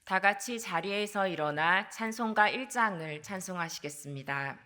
다 같이 자리에서 일어나 찬송가 1장을 찬송하시겠습니다.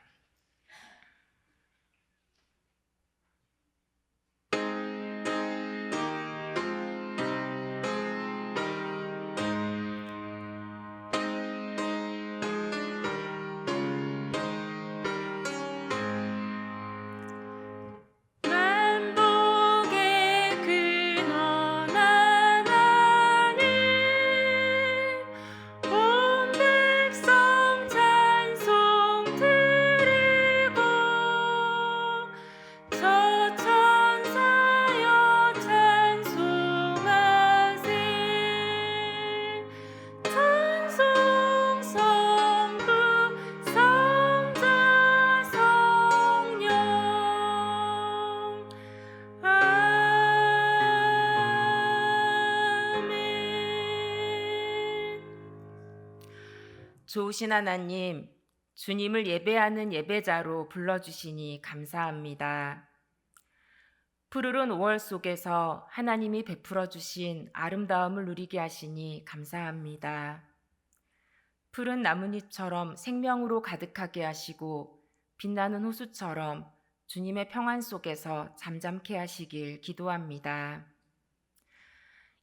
좋으신 하나님, 주님을 예배하는 예배자로 불러주시니 감사합니다. 푸르른 5월 속에서 하나님이 베풀어 주신 아름다움을 누리게 하시니 감사합니다. 푸른 나뭇잎처럼 생명으로 가득하게 하시고 빛나는 호수처럼 주님의 평안 속에서 잠잠케 하시길 기도합니다.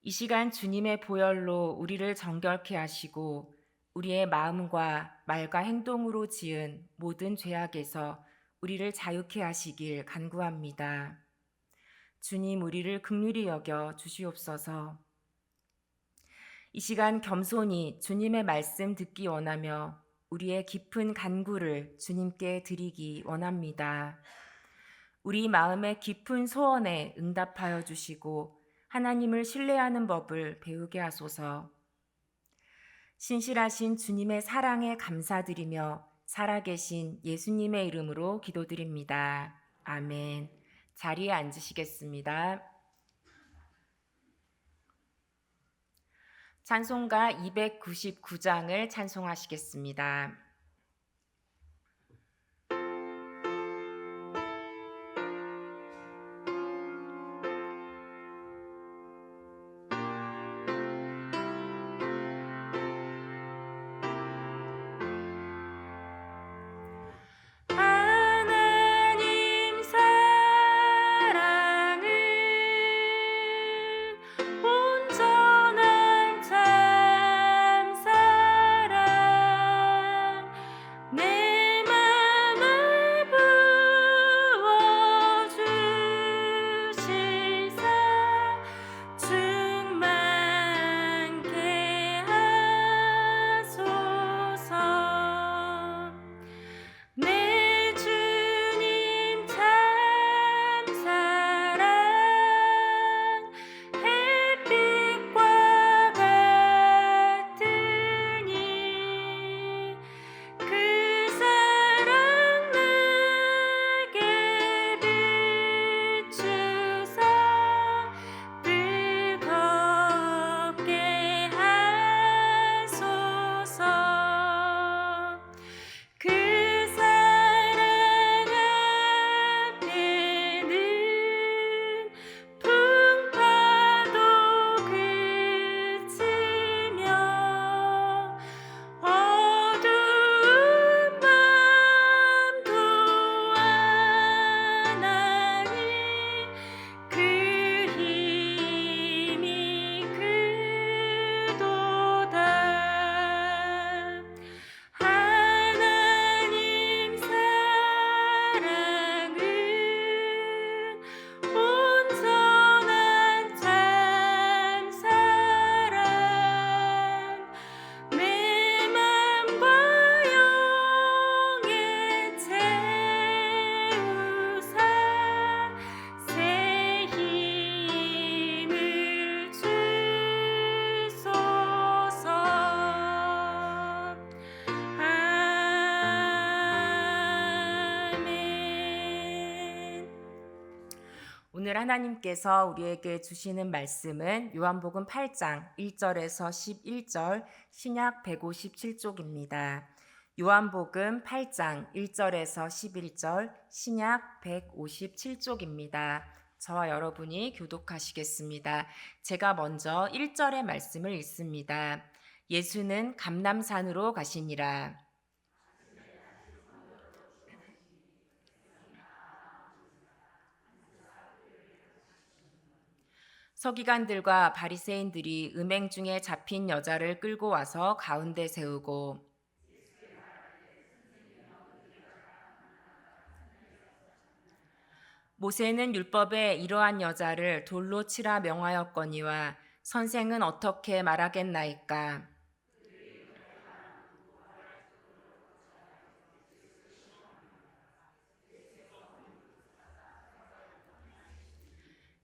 이 시간 주님의 보혈로 우리를 정결케 하시고 우리의 마음과 말과 행동으로 지은 모든 죄악에서 우리를 자유케 하시길 간구합니다. 주님, 우리를 긍휼히 여겨 주시옵소서. 이 시간 겸손히 주님의 말씀 듣기 원하며 우리의 깊은 간구를 주님께 드리기 원합니다. 우리 마음의 깊은 소원에 응답하여 주시고 하나님을 신뢰하는 법을 배우게 하소서. 신실하신 주님의 사랑에 감사드리며 살아계신 예수님의 이름으로 기도드립니다. 아멘. 자리에 앉으시겠습니다. 찬송가 299장을 찬송하시겠습니다. 오늘 하나님께서 우리에게 주시는 말씀은 요한복음 8장 1절에서 11절 신약 157쪽입니다. 요한복음 8장 1절에서 11절 신약 157쪽입니다. 저와 여러분이 교독하시겠습니다. 제가 먼저 1절의 말씀을 읽습니다. 예수는 감람산으로 가시니라. 서기관들과 바리새인들이 음행 중에 잡힌 여자를 끌고 와서 가운데 세우고 모세는 율법에 이러한 여자를 돌로 치라 명하였거니와 선생은 어떻게 말하겠나이까.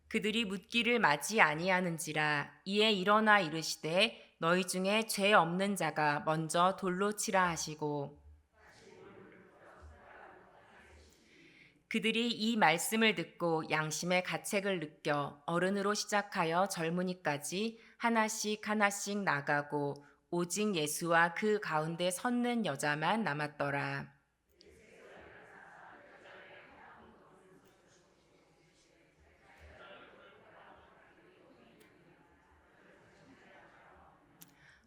그들이 묻기를 맞이 아니하는지라. 이에 일어나 이르시되 너희 중에 죄 없는 자가 먼저 돌로 치라 하시고 그들이 이 말씀을 듣고 양심의 가책을 느껴 어른으로 시작하여 젊은이까지 하나씩 하나씩 나가고 오직 예수와 그 가운데 섰는 여자만 남았더라.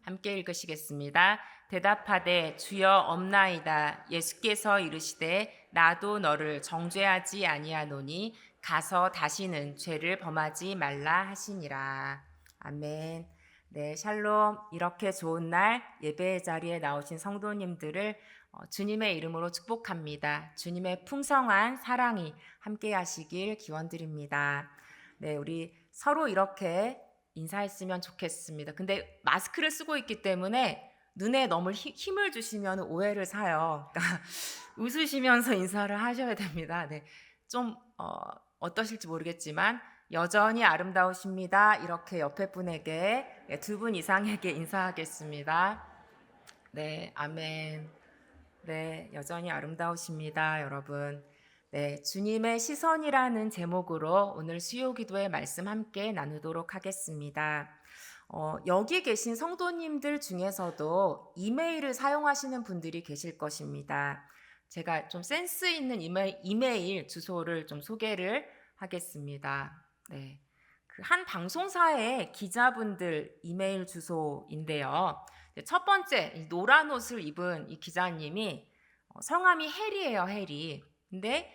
함께 읽으시겠습니다. 대답하되 주여 없나이다. 예수께서 이르시되 나도 너를 정죄하지 아니하노니 가서 다시는 죄를 범하지 말라 하시니라. 아멘. 네, 샬롬. 이렇게 좋은 날 예배 자리에 나오신 성도님들을 주님의 이름으로 축복합니다. 주님의 풍성한 사랑이 함께 하시길 기원드립니다. 네, 우리 서로 이렇게 인사했으면 좋겠습니다. 근데 마스크를 쓰고 있기 때문에 눈에 너무 힘을 주시면 오해를 사요. 그러니까 웃으시면서 인사를 하셔야 됩니다. 네, 좀 어떠실지 모르겠지만 여전히 아름다우십니다. 이렇게 옆에 분에게 두 분 이상에게 인사하겠습니다. 네, 아멘. 네, 여전히 아름다우십니다, 여러분. 네, 주님의 시선이라는 제목으로 오늘 수요기도의 말씀 함께 나누도록 하겠습니다. 여기 계신 성도님들 중에서도 이메일을 사용하시는 분들이 계실 것입니다. 제가 좀 센스 있는 이메일 주소를 좀 소개를 하겠습니다. 네, 그 한 방송사의 기자분들 이메일 주소인데요. 첫 번째, 노란 옷을 입은 이 기자님이 성함이 해리예요, 해리. 근데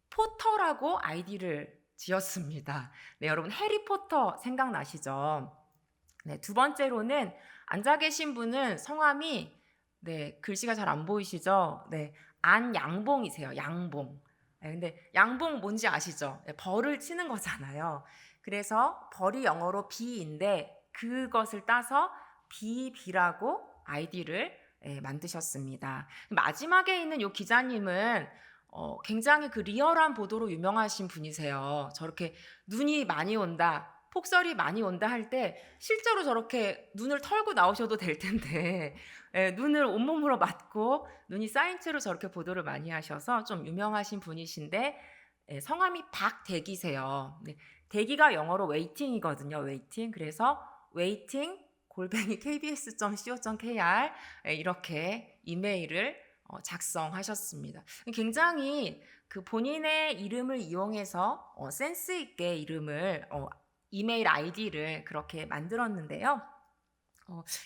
포터라고 아이디를 지었습니다. 네, 여러분 해리포터 생각나시죠? 네, 두 번째로는 앉아 계신 분은 성함이 글씨가 잘 안 보이시죠? 네, 안양봉이세요. 양봉. 네, 근데 양봉 뭔지 아시죠? 네, 벌을 치는 거잖아요. 그래서 벌이 영어로 비인데 그것을 따서 비비라고 아이디를 만드셨습니다. 마지막에 있는 이 기자님은 굉장히 그 리얼한 보도로 유명하신 분이세요. 저렇게 눈이 많이 온다, 폭설이 많이 온다 할 때 실제로 저렇게 눈을 털고 나오셔도 될 텐데 눈을 온몸으로 맞고 눈이 쌓인 채로 저렇게 보도를 많이 하셔서 좀 유명하신 분이신데 성함이 박대기세요. 네, 대기가 영어로 웨이팅이거든요. 웨이팅. 그래서 웨이팅 kbs.co.kr 이렇게 이메일을 작성하셨습니다. 굉장히 그 본인의 이름을 이용해서 센스 있게 이름을 이메일 아이디를 그렇게 만들었는데요.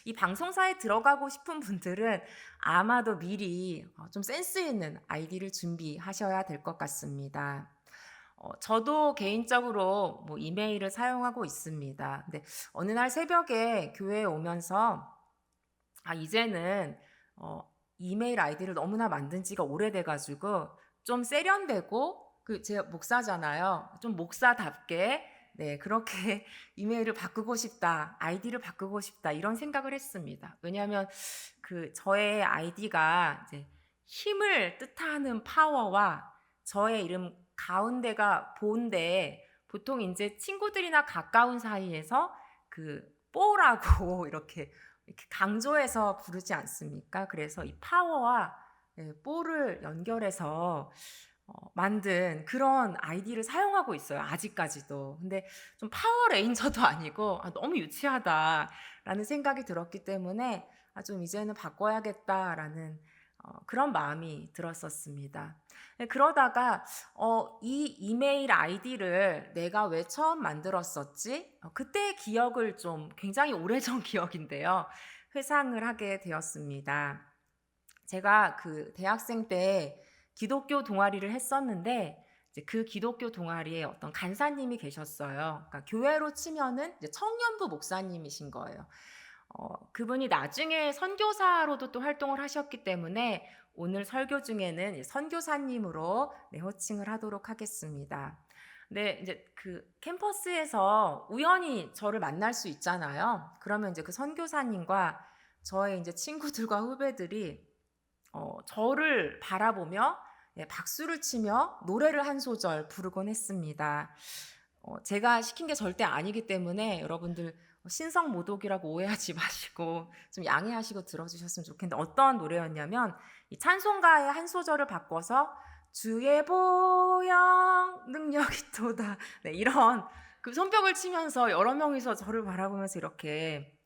이 방송사에 들어가고 싶은 분들은 아마도 미리 좀 센스 있는 아이디를 준비하셔야 될 것 같습니다. 저도 개인적으로 뭐 이메일을 사용하고 있습니다. 근데 어느 날 새벽에 교회에 오면서 이제는 이메일 아이디를 너무나 만든 지가 오래돼가지고 좀 세련되고 제가 목사잖아요. 좀 목사답게 그렇게 이메일을 바꾸고 싶다, 아이디를 바꾸고 싶다 이런 생각을 했습니다. 왜냐하면 저의 아이디가 이제 힘을 뜻하는 파워와 저의 이름 가운데가 보인데 보통 이제 친구들이나 가까운 사이에서 뽀라고 이렇게 강조해서 부르지 않습니까? 그래서 이 파워와 뽀를 연결해서 만든 그런 아이디를 사용하고 있어요. 아직까지도. 근데 좀 파워레인저도 아니고 너무 유치하다라는 생각이 들었기 때문에 좀 이제는 바꿔야겠다라는 그런 마음이 들었었습니다. 그러다가 이 이메일 아이디를 내가 왜 처음 만들었었지? 그때의 기억을 좀 굉장히 오래전 기억인데요. 회상을 하게 되었습니다. 제가 그 대학생 때 기독교 동아리를 했었는데 이제 그 기독교 동아리에 어떤 간사님이 계셨어요. 그러니까 교회로 치면은 이제 청년부 목사님이신 거예요. 그분이 나중에 선교사로도 또 활동을 하셨기 때문에 오늘 설교 중에는 선교사님으로 호칭을 하도록 하겠습니다. 근데 이제 그 캠퍼스에서 우연히 저를 만날 수 있잖아요. 그러면 이제 그 선교사님과 저의 이제 친구들과 후배들이 저를 바라보며 박수를 치며 노래를 한 소절 부르곤 했습니다. 제가 시킨 게 절대 아니기 때문에 여러분들 신성모독이라고 오해하지 마시고 좀 양해하시고 들어주셨으면 좋겠는데 어떤 노래였냐면 이 찬송가의 한 소절을 바꿔서 주의 보영 능력이 또다 이런 그 손뼉을 치면서 여러 명이서 저를 바라보면서 이렇게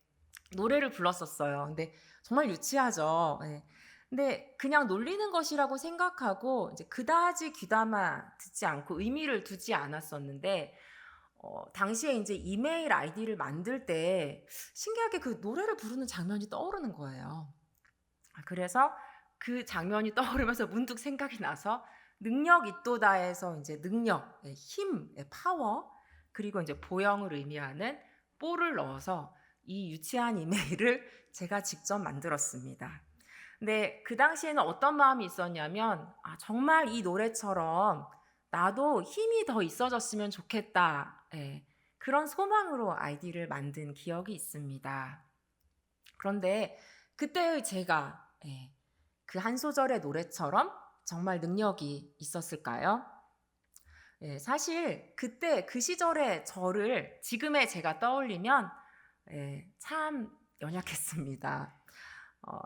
노래를 불렀었어요. 근데 정말 유치하죠. 네. 근데 그냥 놀리는 것이라고 생각하고 이제 그다지 귀담아 듣지 않고 의미를 두지 않았었는데 당시에 이제 이메일 아이디를 만들 때 신기하게 그 노래를 부르는 장면이 떠오르는 거예요. 그래서 그 장면이 떠오르면서 문득 생각이 나서 능력 있도다에서 이제 능력, 힘, 파워, 그리고 이제 보영을 의미하는 뽀를 넣어서 이 유치한 이메일을 제가 직접 만들었습니다. 근데 그 당시에는 어떤 마음이 있었냐면 정말 이 노래처럼 나도 힘이 더 있어졌으면 좋겠다. 그런 소망으로 아이디를 만든 기억이 있습니다. 그런데 그때의 제가 그 한 소절의 노래처럼 정말 능력이 있었을까요? 사실 그때 그 시절의 저를 지금의 제가 떠올리면 참 연약했습니다.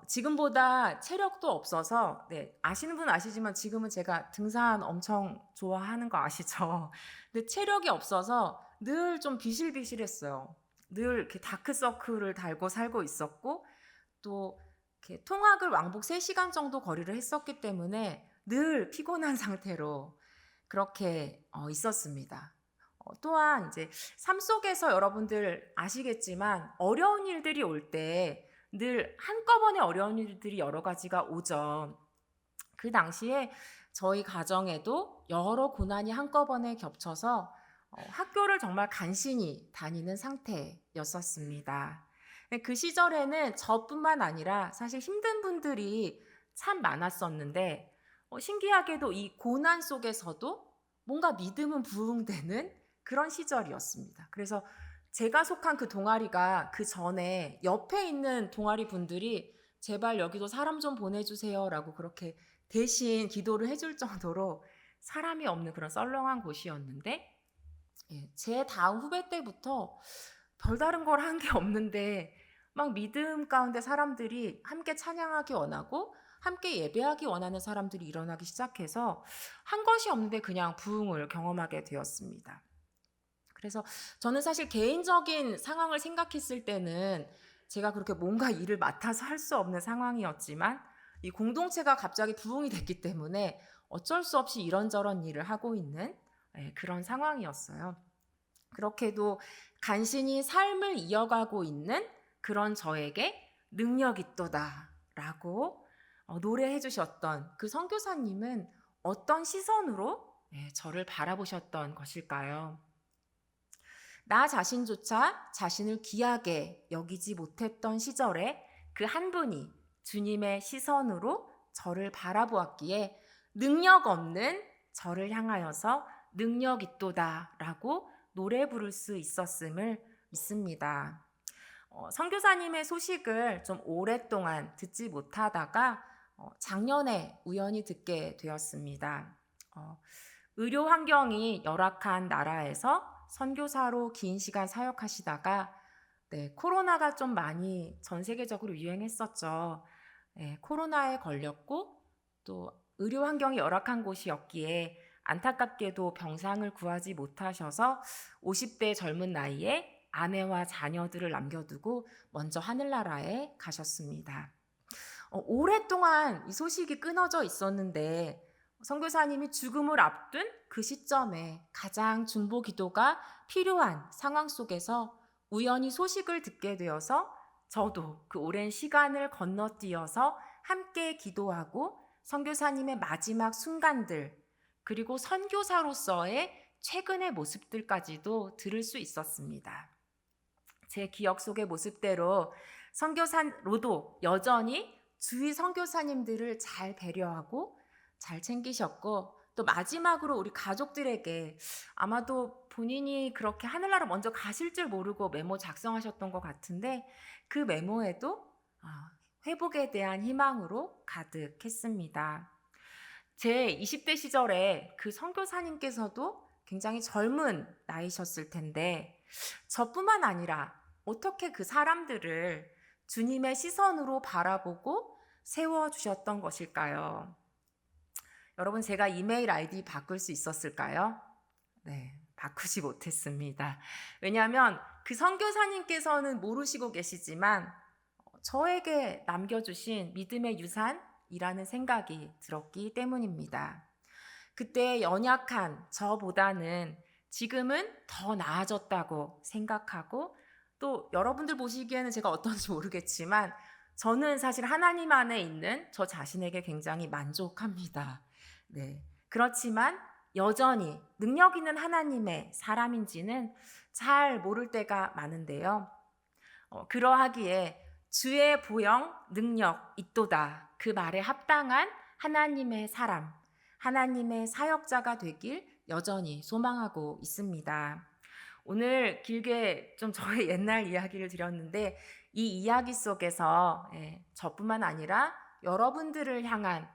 지금보다 체력도 없어서 아시는 분은 아시지만 지금은 제가 등산 엄청 좋아하는 거 아시죠? 근데 체력이 없어서 늘 좀 비실비실했어요. 늘 이렇게 다크서클을 달고 살고 있었고 또 이렇게 통학을 왕복 3시간 정도 거리를 했었기 때문에 늘 피곤한 상태로 그렇게 있었습니다. 또한 이제 삶 속에서 여러분들 아시겠지만 어려운 일들이 올 때 늘 한꺼번에 어려운 일들이 여러 가지가 오죠. 그 당시에 저희 가정에도 여러 고난이 한꺼번에 겹쳐서 학교를 정말 간신히 다니는 상태였었습니다. 그 시절에는 저뿐만 아니라 사실 힘든 분들이 참 많았었는데 신기하게도 이 고난 속에서도 뭔가 믿음은 부흥되는 그런 시절이었습니다. 그래서 제가 속한 그 동아리가 그 전에 옆에 있는 동아리 분들이 제발 여기도 사람 좀 보내주세요 라고 그렇게 대신 기도를 해줄 정도로 사람이 없는 그런 썰렁한 곳이었는데 제 다음 후배 때부터 별다른 걸 한 게 없는데 막 믿음 가운데 사람들이 함께 찬양하기 원하고 함께 예배하기 원하는 사람들이 일어나기 시작해서 한 것이 없는데 그냥 부흥을 경험하게 되었습니다. 그래서 저는 사실 개인적인 상황을 생각했을 때는 제가 그렇게 뭔가 일을 맡아서 할 수 없는 상황이었지만 이 공동체가 갑자기 부흥이 됐기 때문에 어쩔 수 없이 이런저런 일을 하고 있는 그런 상황이었어요. 그렇게도 간신히 삶을 이어가고 있는 그런 저에게 능력 있도다라고 노래해 주셨던 그 선교사님은 어떤 시선으로 저를 바라보셨던 것일까요? 나 자신조차 자신을 귀하게 여기지 못했던 시절에 그 한 분이 주님의 시선으로 저를 바라보았기에 능력 없는 저를 향하여서 능력 있도다라고 노래 부를 수 있었음을 믿습니다. 선교사님의 소식을 좀 오랫동안 듣지 못하다가 작년에 우연히 듣게 되었습니다. 의료 환경이 열악한 나라에서 선교사로 긴 시간 사역하시다가 코로나가 좀 많이 전 세계적으로 유행했었죠. 코로나에 걸렸고 또 의료 환경이 열악한 곳이었기에 안타깝게도 병상을 구하지 못하셔서 50대 젊은 나이에 아내와 자녀들을 남겨두고 먼저 하늘나라에 가셨습니다. 오랫동안 이 소식이 끊어져 있었는데 선교사님이 죽음을 앞둔 그 시점에 가장 중보 기도가 필요한 상황 속에서 우연히 소식을 듣게 되어서 저도 그 오랜 시간을 건너뛰어서 함께 기도하고 선교사님의 마지막 순간들, 그리고 선교사로서의 최근의 모습들까지도 들을 수 있었습니다. 제 기억 속의 모습대로 선교사로도 여전히 주위 선교사님들을 잘 배려하고 잘 챙기셨고, 또 마지막으로 우리 가족들에게 아마도 본인이 그렇게 하늘나라 먼저 가실 줄 모르고 메모 작성하셨던 것 같은데, 그 메모에도 회복에 대한 희망으로 가득했습니다. 제 20대 시절에 그 선교사님께서도 굉장히 젊은 나이셨을 텐데, 저뿐만 아니라 어떻게 그 사람들을 주님의 시선으로 바라보고 세워주셨던 것일까요? 여러분, 제가 이메일 아이디 바꿀 수 있었을까요? 네, 바꾸지 못했습니다. 왜냐하면 그 선교사님께서는 모르시고 계시지만 저에게 남겨주신 믿음의 유산이라는 생각이 들었기 때문입니다. 그때 연약한 저보다는 지금은 더 나아졌다고 생각하고, 또 여러분들 보시기에는 제가 어떤지 모르겠지만 저는 사실 하나님 안에 있는 저 자신에게 굉장히 만족합니다. 네. 그렇지만 여전히 능력 있는 하나님의 사람인지는 잘 모를 때가 많은데요. 그러하기에 주의 보영 능력 있도다, 그 말에 합당한 하나님의 사람, 하나님의 사역자가 되길 여전히 소망하고 있습니다. 오늘 길게 좀 저의 옛날 이야기를 드렸는데, 이 이야기 속에서 저뿐만 아니라 여러분들을 향한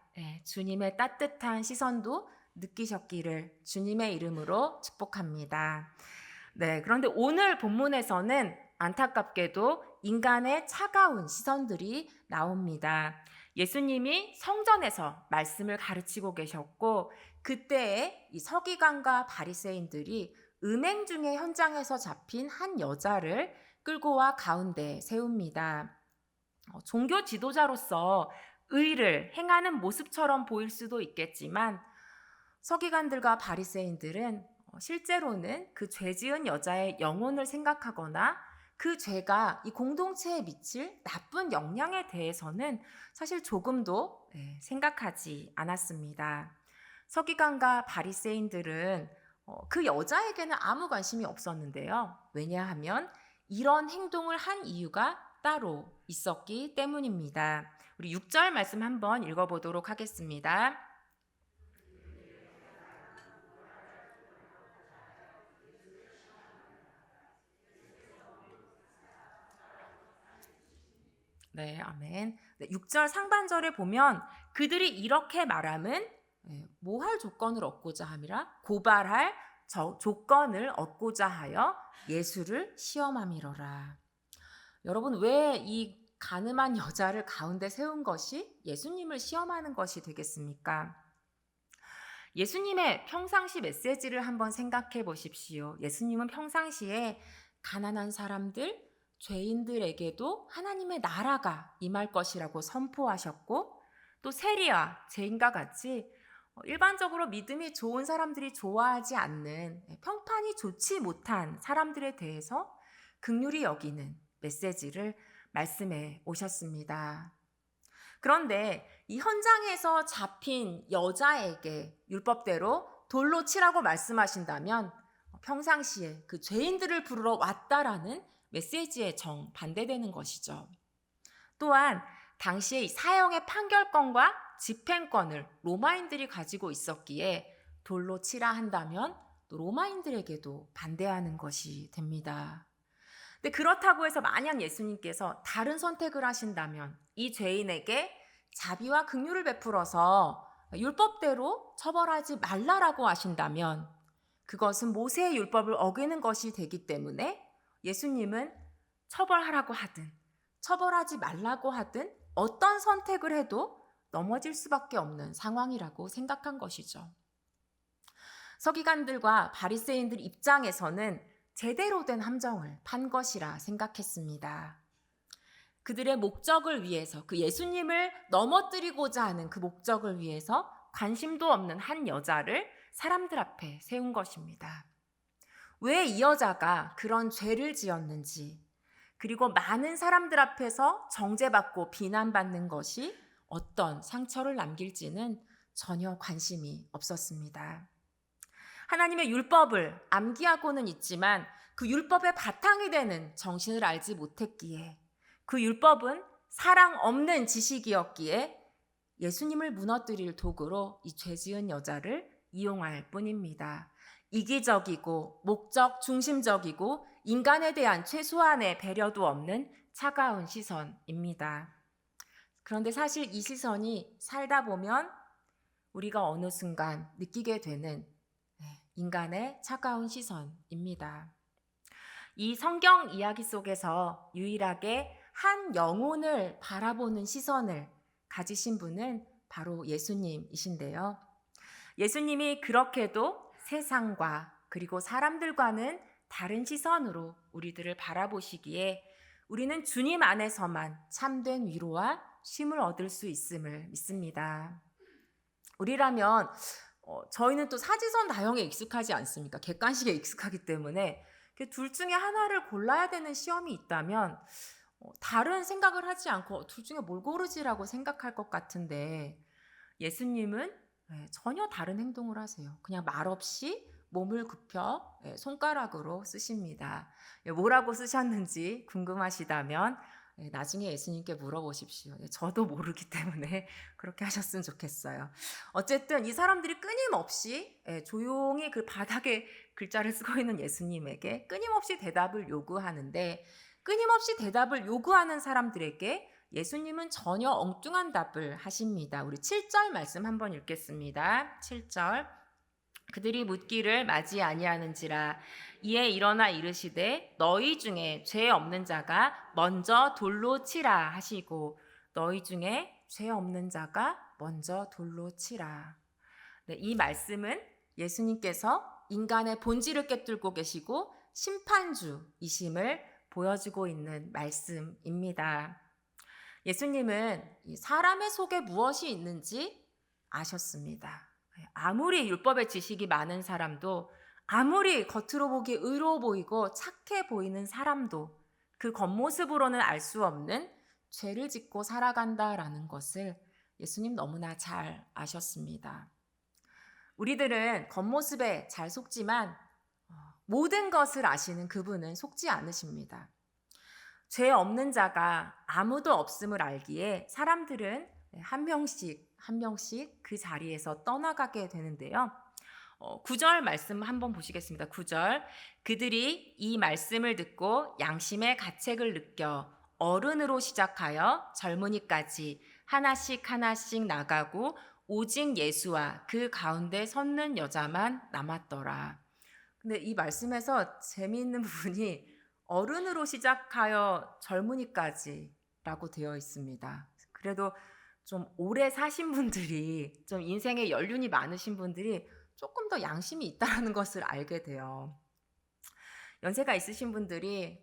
주님의 따뜻한 시선도 느끼셨기를 주님의 이름으로 축복합니다. 네, 그런데 오늘 본문에서는 안타깝게도 인간의 차가운 시선들이 나옵니다. 예수님이 성전에서 말씀을 가르치고 계셨고, 그때에 이 서기관과 바리새인들이 음행 중의 현장에서 잡힌 한 여자를 끌고 와 가운데 세웁니다. 종교 지도자로서 의를 행하는 모습처럼 보일 수도 있겠지만, 서기관들과 바리새인들은 실제로는 그 죄 지은 여자의 영혼을 생각하거나 그 죄가 이 공동체에 미칠 나쁜 영향에 대해서는 사실 조금도 생각하지 않았습니다. 서기관과 바리새인들은 그 여자에게는 아무 관심이 없었는데요. 왜냐하면 이런 행동을 한 이유가 따로 있었기 때문입니다. 우리 6절 말씀 한번 읽어보도록 하겠습니다. 네, 아멘. 네, 6절 상반절에 보면 그들이 이렇게 말함은 뭐 할 조건을 얻고자 함이라? 고발할 조건을 얻고자 하여 예수를 시험함이로라. 여러분, 왜 이 가늠한 여자를 가운데 세운 것이 예수님을 시험하는 것이 되겠습니까? 예수님의 평상시 메시지를 한번 생각해 보십시오. 예수님은 평상시에 가난한 사람들, 죄인들에게도 하나님의 나라가 임할 것이라고 선포하셨고, 또 세리와 죄인과 같이 일반적으로 믿음이 좋은 사람들이 좋아하지 않는, 평판이 좋지 못한 사람들에 대해서 긍휼히 여기는 메시지를 말씀해 오셨습니다. 그런데 이 현장에서 잡힌 여자에게 율법대로 돌로 치라고 말씀하신다면 평상시에 그 죄인들을 부르러 왔다라는 메시지에 정반대되는 것이죠. 또한 당시에 이 사형의 판결권과 집행권을 로마인들이 가지고 있었기에 돌로 치라 한다면 또 로마인들에게도 반대하는 것이 됩니다. 근데 그렇다고 해서 만약 예수님께서 다른 선택을 하신다면, 이 죄인에게 자비와 긍휼을 베풀어서 율법대로 처벌하지 말라라고 하신다면 그것은 모세의 율법을 어기는 것이 되기 때문에 예수님은 처벌하라고 하든 처벌하지 말라고 하든 어떤 선택을 해도 넘어질 수밖에 없는 상황이라고 생각한 것이죠. 서기관들과 바리새인들 입장에서는 제대로 된 함정을 판 것이라 생각했습니다. 그들의 목적을 위해서, 그 예수님을 넘어뜨리고자 하는 그 목적을 위해서 관심도 없는 한 여자를 사람들 앞에 세운 것입니다. 왜 이 여자가 그런 죄를 지었는지, 그리고 많은 사람들 앞에서 정죄받고 비난받는 것이 어떤 상처를 남길지는 전혀 관심이 없었습니다. 하나님의 율법을 암기하고는 있지만 그 율법의 바탕이 되는 정신을 알지 못했기에, 그 율법은 사랑 없는 지식이었기에 예수님을 무너뜨릴 도구로 이 죄지은 여자를 이용할 뿐입니다. 이기적이고 목적 중심적이고 인간에 대한 최소한의 배려도 없는 차가운 시선입니다. 그런데 사실 이 시선이 살다 보면 우리가 어느 순간 느끼게 되는 인간의 차가운 시선입니다. 이 성경 이야기 속에서 유일하게 한 영혼을 바라보는 시선을 가지신 분은 바로 예수님이신데요. 예수님이 그렇게도 세상과 그리고 사람들과는 다른 시선으로 우리들을 바라보시기에 우리는 주님 안에서만 참된 위로와 쉼을 얻을 수 있음을 믿습니다. 우리라면 저희는 또 사지선 다형에 익숙하지 않습니까? 객관식에 익숙하기 때문에 둘 중에 하나를 골라야 되는 시험이 있다면 다른 생각을 하지 않고 둘 중에 뭘 고르지라고 생각할 것 같은데, 예수님은 전혀 다른 행동을 하세요. 그냥 말없이 몸을 굽혀 손가락으로 쓰십니다. 뭐라고 쓰셨는지 궁금하시다면 나중에 예수님께 물어보십시오. 저도 모르기 때문에 그렇게 하셨으면 좋겠어요. 어쨌든 이 사람들이 끊임없이 조용히 그 바닥에 글자를 쓰고 있는 예수님에게 끊임없이 대답을 요구하는데, 끊임없이 대답을 요구하는 사람들에게 예수님은 전혀 엉뚱한 답을 하십니다. 우리 7절 말씀 한번 읽겠습니다. 7절. 그들이 묻기를 맞이 아니하는지라. 이에 일어나 이르시되 너희 중에 죄 없는 자가 먼저 돌로 치라 하시고, 너희 중에 죄 없는 자가 먼저 돌로 치라. 네, 이 말씀은 예수님께서 인간의 본질을 꿰뚫고 계시고 심판주이심을 보여주고 있는 말씀입니다. 예수님은 사람의 속에 무엇이 있는지 아셨습니다. 아무리 율법의 지식이 많은 사람도, 아무리 겉으로 보기 의로워 보이고 착해 보이는 사람도 그 겉모습으로는 알 수 없는 죄를 짓고 살아간다라는 것을 예수님 너무나 잘 아셨습니다. 우리들은 겉모습에 잘 속지만 모든 것을 아시는 그분은 속지 않으십니다. 죄 없는 자가 아무도 없음을 알기에 사람들은 한 명씩 그 자리에서 떠나가게 되는데요. 9절 말씀 한번 보시겠습니다. 9절. 그들이 이 말씀을 듣고 양심의 가책을 느껴 어른으로 시작하여 젊은이까지 하나씩 하나씩 나가고 오직 예수와 그 가운데 섰는 여자만 남았더라. 근데 이 말씀에서 재미있는 부분이 어른으로 시작하여 젊은이까지라고 되어 있습니다. 그래도 좀 오래 사신 분들이, 좀 인생에 연륜이 많으신 분들이 조금 더 양심이 있다는 것을 알게 돼요. 연세가 있으신 분들이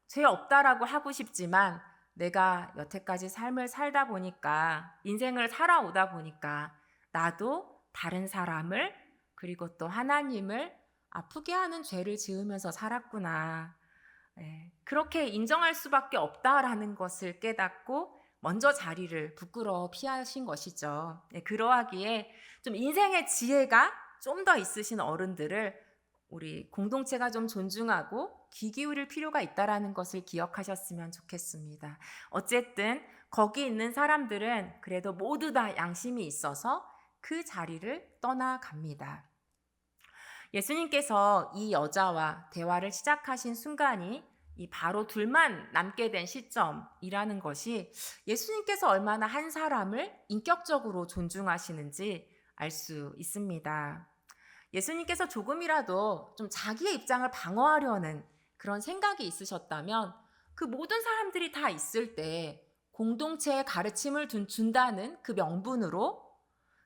죄 없다라고 하고 싶지만 내가 여태까지 삶을 살다 보니까, 인생을 살아오다 보니까 나도 다른 사람을 그리고 또 하나님을 아프게 하는 죄를 지으면서 살았구나. 그렇게 인정할 수밖에 없다라는 것을 깨닫고 먼저 자리를 부끄러워 피하신 것이죠. 그러하기에 좀 인생의 지혜가 좀 더 있으신 어른들을 우리 공동체가 좀 존중하고 귀 기울일 필요가 있다라는 것을 기억하셨으면 좋겠습니다. 어쨌든 거기 있는 사람들은 그래도 모두 다 양심이 있어서 그 자리를 떠나갑니다. 예수님께서 이 여자와 대화를 시작하신 순간이 이 바로 둘만 남게 된 시점이라는 것이 예수님께서 얼마나 한 사람을 인격적으로 존중하시는지 알 수 있습니다. 예수님께서 조금이라도 좀 자기의 입장을 방어하려는 그런 생각이 있으셨다면 그 모든 사람들이 다 있을 때 공동체에 가르침을 준다는 그 명분으로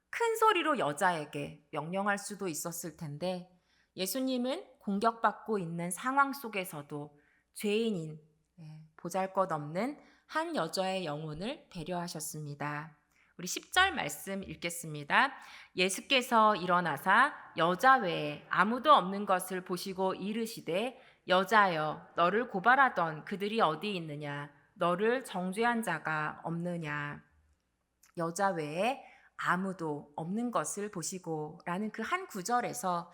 큰 소리로 여자에게 명령할 수도 있었을 텐데, 예수님은 공격받고 있는 상황 속에서도 죄인인 보잘것없는 한 여자의 영혼을 배려하셨습니다. 우리 10절 말씀 읽겠습니다. 예수께서 일어나사 여자 외에 아무도 없는 것을 보시고 이르시되 여자여, 너를 고발하던 그들이 어디 있느냐? 너를 정죄한 자가 없느냐? 여자 외에 아무도 없는 것을 보시고 라는 그 한 구절에서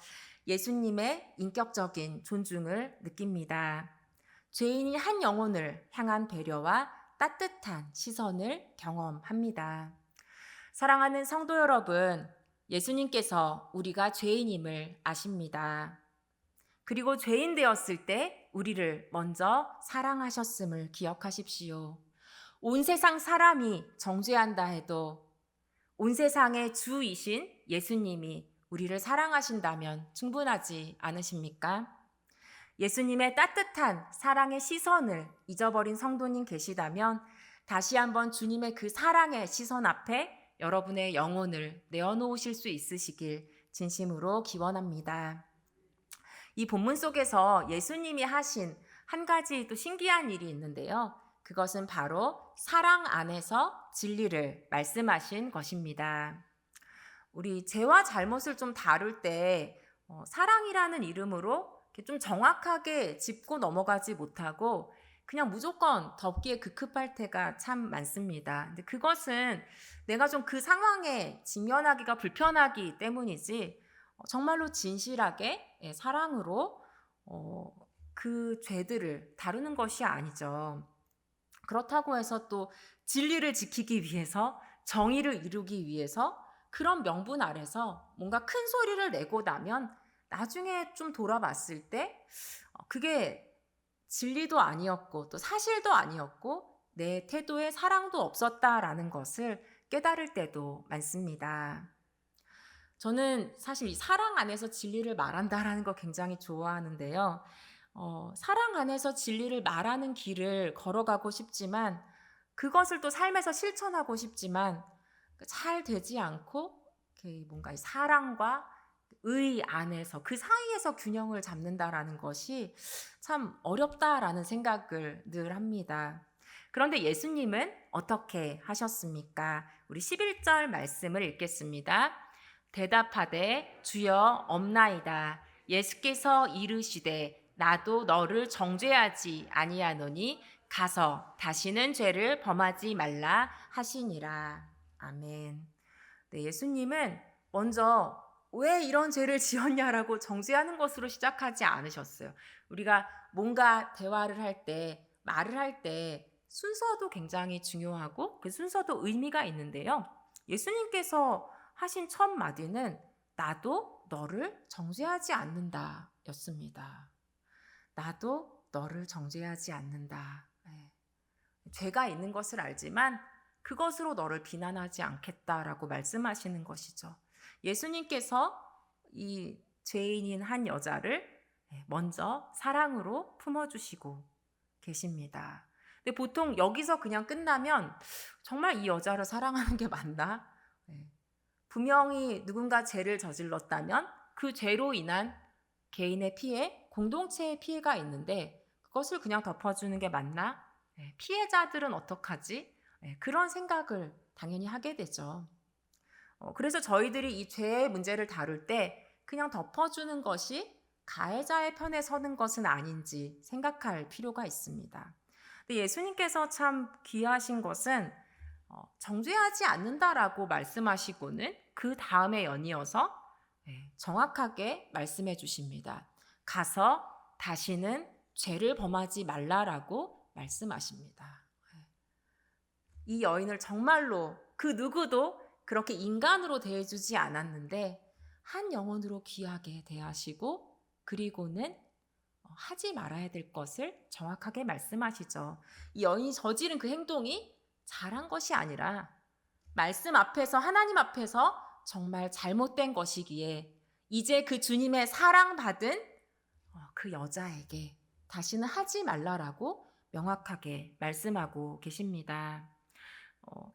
예수님의 인격적인 존중을 느낍니다. 죄인이 한 영혼을 향한 배려와 따뜻한 시선을 경험합니다. 사랑하는 성도 여러분, 예수님께서 우리가 죄인임을 아십니다. 그리고 죄인 되었을 때 우리를 먼저 사랑하셨음을 기억하십시오. 온 세상 사람이 정죄한다 해도 온 세상의 주이신 예수님이 우리를 사랑하신다면 충분하지 않으십니까? 예수님의 따뜻한 사랑의 시선을 잊어버린 성도님 계시다면 다시 한번 주님의 그 사랑의 시선 앞에 여러분의 영혼을 내어놓으실 수 있으시길 진심으로 기원합니다. 이 본문 속에서 예수님이 하신 한 가지 또 신기한 일이 있는데요. 그것은 바로 사랑 안에서 진리를 말씀하신 것입니다. 우리 죄와 잘못을 좀 다룰 때 사랑이라는 이름으로 좀 정확하게 짚고 넘어가지 못하고 그냥 무조건 덮기에 급급할 때가 참 많습니다. 근데 그것은 내가 좀 그 상황에 직면하기가 불편하기 때문이지 정말로 진실하게 사랑으로 그 죄들을 다루는 것이 아니죠. 그렇다고 해서 또 진리를 지키기 위해서 정의를 이루기 위해서 그런 명분 아래서 뭔가 큰 소리를 내고 나면 나중에 좀 돌아봤을 때 그게 진리도 아니었고 또 사실도 아니었고 내 태도에 사랑도 없었다라는 것을 깨달을 때도 많습니다. 저는 사실 이 사랑 안에서 진리를 말한다라는 거 굉장히 좋아하는데요. 사랑 안에서 진리를 말하는 길을 걸어가고 싶지만 그것을 또 삶에서 실천하고 싶지만 잘 되지 않고 뭔가 이 사랑과 의 안에서 그 사이에서 균형을 잡는다라는 것이 참 어렵다라는 생각을 늘 합니다. 그런데 예수님은 어떻게 하셨습니까? 우리 11절 말씀을 읽겠습니다. 대답하되 주여 없나이다. 예수께서 이르시되 나도 너를 정죄하지 아니하노니 가서 다시는 죄를 범하지 말라 하시니라. 아멘. 네, 예수님은 먼저 왜 이런 죄를 지었냐라고 정죄하는 것으로 시작하지 않으셨어요. 우리가 뭔가 대화를 할 때, 말을 할 때 순서도 굉장히 중요하고 그 순서도 의미가 있는데요. 예수님께서 하신 첫 마디는 나도 너를 정죄하지 않는다 였습니다. 나도 너를 정죄하지 않는다. 죄가 있는 것을 알지만 그것으로 너를 비난하지 않겠다라고 말씀하시는 것이죠. 예수님께서 이 죄인인 한 여자를 먼저 사랑으로 품어주시고 계십니다. 근데 보통 여기서 그냥 끝나면 정말 이 여자를 사랑하는 게 맞나? 분명히 누군가 죄를 저질렀다면 그 죄로 인한 개인의 피해, 공동체의 피해가 있는데 그것을 그냥 덮어주는 게 맞나? 피해자들은 어떡하지? 그런 생각을 당연히 하게 되죠. 그래서 저희들이 이 죄의 문제를 다룰 때 그냥 덮어주는 것이 가해자의 편에 서는 것은 아닌지 생각할 필요가 있습니다. 근데 예수님께서 참 귀하신 것은 정죄하지 않는다라고 말씀하시고는 그 다음에 연이어서 정확하게 말씀해 주십니다. 가서 다시는 죄를 범하지 말라라고 말씀하십니다. 이 여인을 정말로 그 누구도 그렇게 인간으로 대해주지 않았는데 한 영혼으로 귀하게 대하시고 그리고는 하지 말아야 될 것을 정확하게 말씀하시죠. 이 여인이 저지른 그 행동이 잘한 것이 아니라 말씀 앞에서 하나님 앞에서 정말 잘못된 것이기에 이제 그 주님의 사랑받은 그 여자에게 다시는 하지 말라라고 명확하게 말씀하고 계십니다.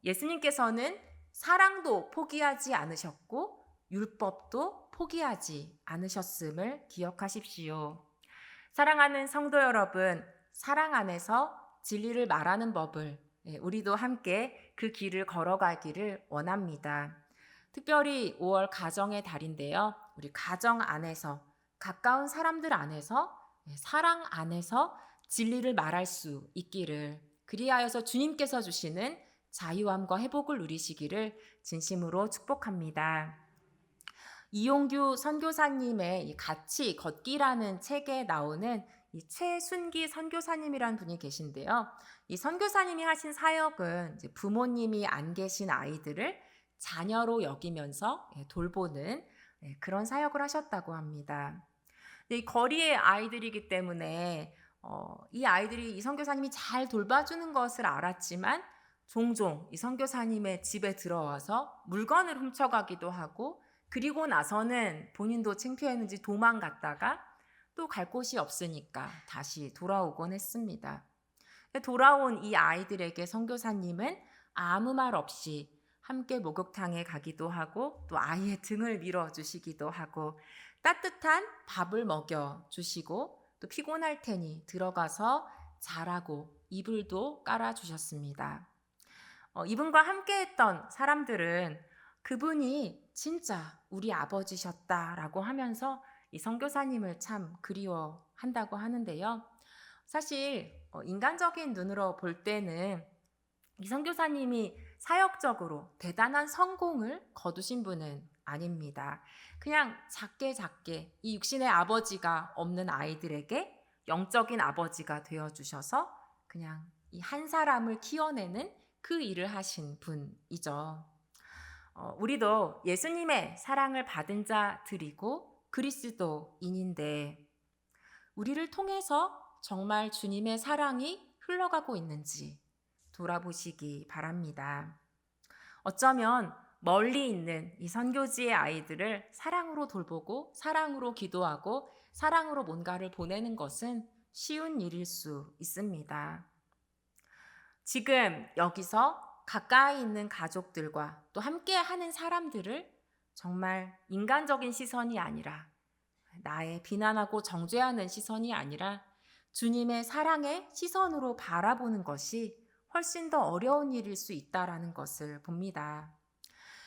예수님께서는 사랑도 포기하지 않으셨고 율법도 포기하지 않으셨음을 기억하십시오. 사랑하는 성도 여러분, 사랑 안에서 진리를 말하는 법을 우리도 함께 그 길을 걸어가기를 원합니다. 특별히 5월 가정의 달인데요. 우리 가정 안에서 가까운 사람들 안에서 사랑 안에서 진리를 말할 수 있기를, 그리하여서 주님께서 주시는 자유함과 회복을 누리시기를 진심으로 축복합니다. 이용규 선교사님의 이 같이 걷기라는 책에 나오는 이 최순기 선교사님이라는 분이 계신데요. 이 선교사님이 하신 사역은 이제 부모님이 안 계신 아이들을 자녀로 여기면서 돌보는 그런 사역을 하셨다고 합니다. 이 거리의 아이들이기 때문에 이 아이들이 이 선교사님이 잘 돌봐주는 것을 알았지만 종종 이 선교사님의 집에 들어와서 물건을 훔쳐가기도 하고, 그리고 나서는 본인도 창피했는지 도망갔다가 또 갈 곳이 없으니까 다시 돌아오곤 했습니다. 돌아온 이 아이들에게 선교사님은 아무 말 없이 함께 목욕탕에 가기도 하고, 또 아이의 등을 밀어주시기도 하고, 따뜻한 밥을 먹여주시고, 또 피곤할 테니 들어가서 자라고 이불도 깔아주셨습니다. 이분과 함께했던 사람들은 그분이 진짜 우리 아버지셨다라고 하면서 이 선교사님을 참 그리워한다고 하는데요. 사실 인간적인 눈으로 볼 때는 이 선교사님이 사역적으로 대단한 성공을 거두신 분은 아닙니다. 그냥 작게 이 육신의 아버지가 없는 아이들에게 영적인 아버지가 되어주셔서 그냥 이 한 사람을 키워내는 그 일을 하신 분이죠. 우리도 예수님의 사랑을 받은 자들이고 그리스도인인데, 우리를 통해서 정말 주님의 사랑이 흘러가고 있는지 돌아보시기 바랍니다. 어쩌면 멀리 있는 이 선교지의 아이들을 사랑으로 돌보고 사랑으로 기도하고 사랑으로 뭔가를 보내는 것은 쉬운 일일 수 있습니다. 지금 여기서 가까이 있는 가족들과 또 함께 하는 사람들을 정말 인간적인 시선이 아니라, 나의 비난하고 정죄하는 시선이 아니라 주님의 사랑의 시선으로 바라보는 것이 훨씬 더 어려운 일일 수 있다라는 것을 봅니다.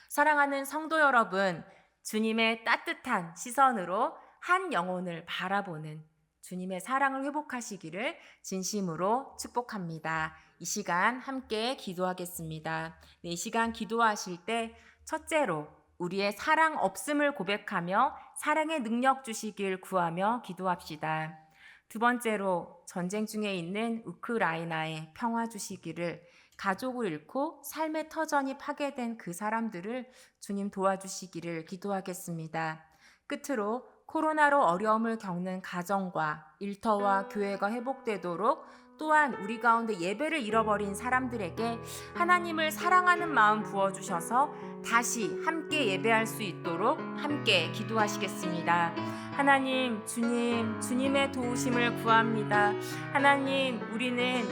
사랑하는 성도 여러분, 주님의 따뜻한 시선으로 한 영혼을 바라보는 주님의 사랑을 회복하시기를 진심으로 축복합니다. 이 시간 함께 기도하겠습니다. 이 시간 기도하실 때 첫째로 우리의 사랑 없음을 고백하며 사랑의 능력 주시길 구하며 기도합시다. 두 번째로 전쟁 중에 있는 우크라이나에 평화 주시기를, 가족을 잃고 삶의 터전이 파괴된 그 사람들을 주님 도와주시기를 기도하겠습니다. 끝으로 코로나로 어려움을 겪는 가정과 일터와 교회가 회복되도록, 또한 우리 가운데 예배를 잃어버린 사람들에게 하나님을 사랑하는 마음 부어주셔서 다시 함께 예배할 수 있도록 함께 기도하시겠습니다. 하나님, 주님의 도우심을 구합니다. 하나님, 우리는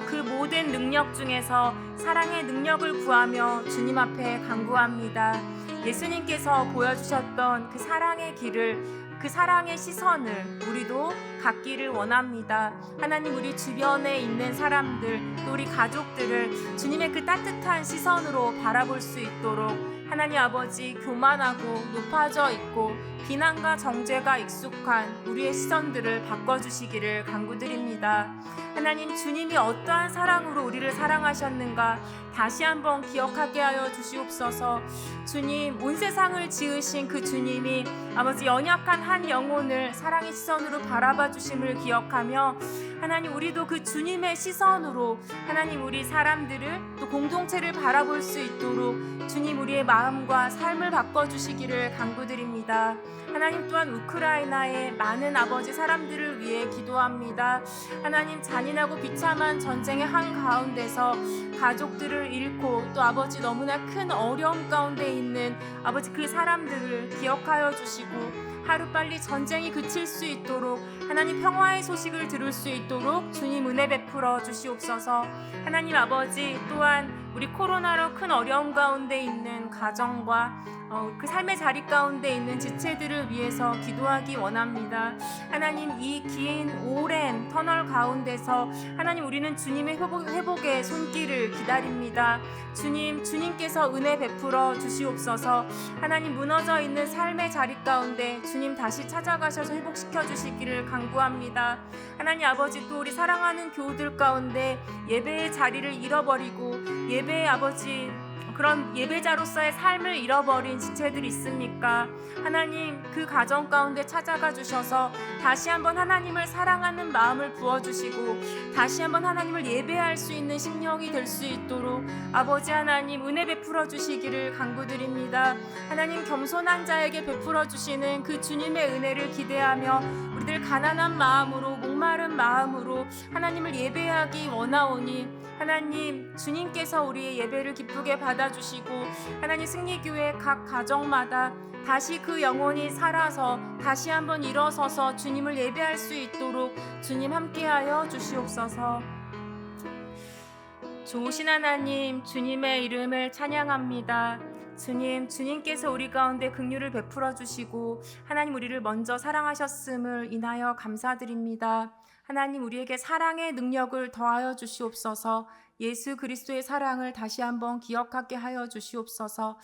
그 모든 능력 중에서 사랑의 능력을 구하며 주님 앞에 간구합니다. 예수님께서 보여주셨던 그 사랑의 길을, 그 사랑의 시선을 우리도 갖기를 원합니다. 하나님, 우리 주변에 있는 사람들, 또 우리 가족들을 주님의 그 따뜻한 시선으로 바라볼 수 있도록 하나님 아버지, 교만하고 높아져 있고 비난과 정죄가 익숙한 우리의 시선들을 바꿔주시기를 간구드립니다. 하나님, 주님이 어떠한 사랑으로 우리를 사랑하셨는가 다시 한번 기억하게 하여 주시옵소서. 주님, 온 세상을 지으신 그 주님이 아버지 연약한 한 영혼을 사랑의 시선으로 바라봐 주심을 기억하며, 하나님, 우리도 그 주님의 시선으로 하나님 우리 사람들을 또 공동체를 바라볼 수 있도록 주님 우리의 마음과 삶을 바꿔주시기를 간구드립니다. 하나님, 또한 우크라이나의 많은 아버지 사람들을 위해 기도합니다. 하나님, 잔인하고 비참한 전쟁의 한가운데서 가족들을 잃고 또 아버지 너무나 큰 어려움 가운데 있는 아버지 그 사람들을 기억하여 주시고, 하루빨리 전쟁이 그칠 수 있도록 하나님 평화의 소식을 들을 수 있도록 주님 은혜 베풀어 주시옵소서. 하나님 아버지, 또한 우리 코로나로 큰 어려움 가운데 있는 가정과 그 삶의 자리 가운데 있는 지체들을 위해서 기도하기 원합니다. 하나님, 이 긴 오랜 터널 가운데서 하나님, 우리는 주님의 회복의 손길을 기다립니다. 주님께서 은혜 베풀어 주시옵소서. 하나님, 무너져 있는 삶의 자리 가운데 주님 다시 찾아가셔서 회복시켜 주시기를 간구합니다. 하나님 아버지, 또 우리 사랑하는 교우들 가운데 예배의 자리를 잃어버리고 예배의 아버지 그런 예배자로서의 삶을 잃어버린 지체들이 있습니까? 하나님, 그 가정 가운데 찾아가 주셔서 다시 한번 하나님을 사랑하는 마음을 부어주시고 다시 한번 하나님을 예배할 수 있는 심령이 될 수 있도록 아버지 하나님 은혜 베풀어 주시기를 간구드립니다. 하나님, 겸손한 자에게 베풀어 주시는 그 주님의 은혜를 기대하며 우리들 가난한 마음으로 목마른 마음으로 하나님을 예배하기 원하오니 하나님, 주님께서 우리의 예배를 기쁘게 받아주시고 하나님, 승리교회 각 가정마다 다시 그 영혼이 살아서 다시 한번 일어서서 주님을 예배할 수 있도록 주님 함께하여 주시옵소서. 좋으신 하나님, 주님의 이름을 찬양합니다. 주님께서 우리 가운데 긍휼을 베풀어 주시고 하나님, 우리를 먼저 사랑하셨음을 인하여 감사드립니다. 하나님, 우리에게 사랑의 능력을 더하여 주시옵소서. 예수 그리스도의 사랑을 다시 한번 기억하게 하여 주시옵소서.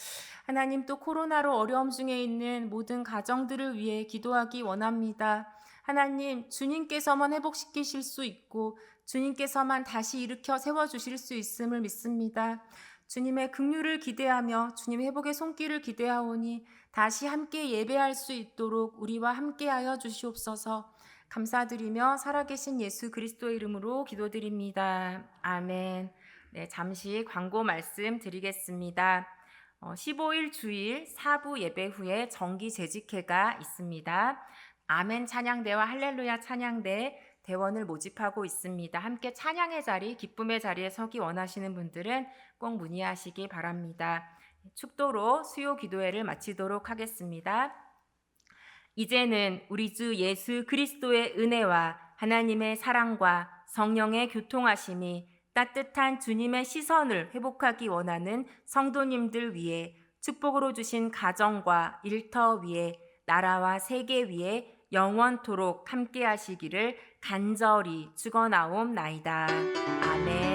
하나님, 또 코로나로 어려움 중에 있는 모든 가정들을 위해 기도하기 원합니다. 하나님, 주님께서만 회복시키실 수 있고 주님께서만 다시 일으켜 세워주실 수 있음을 믿습니다. 주님의 긍휼을 기대하며 주님의 회복의 손길을 기대하오니 다시 함께 예배할 수 있도록 우리와 함께하여 주시옵소서. 감사드리며 살아계신 예수 그리스도의 이름으로 기도드립니다. 아멘. 네, 잠시 광고 말씀 드리겠습니다. 15일 주일 4부 예배 후에 정기 재직회가 있습니다. 아멘 찬양대와 할렐루야 찬양대 대원을 모집하고 있습니다. 함께 찬양의 자리, 기쁨의 자리에 서기 원하시는 분들은 꼭 문의하시기 바랍니다. 축도로 수요 기도회를 마치도록 하겠습니다. 이제는 우리 주 예수 그리스도의 은혜와 하나님의 사랑과 성령의 교통하심이 따뜻한 주님의 시선을 회복하기 원하는 성도님들 위해 축복으로 주신 가정과 일터 위에 나라와 세계 위에 영원토록 함께 하시기를 간절히 축원하옵나이다. 아멘.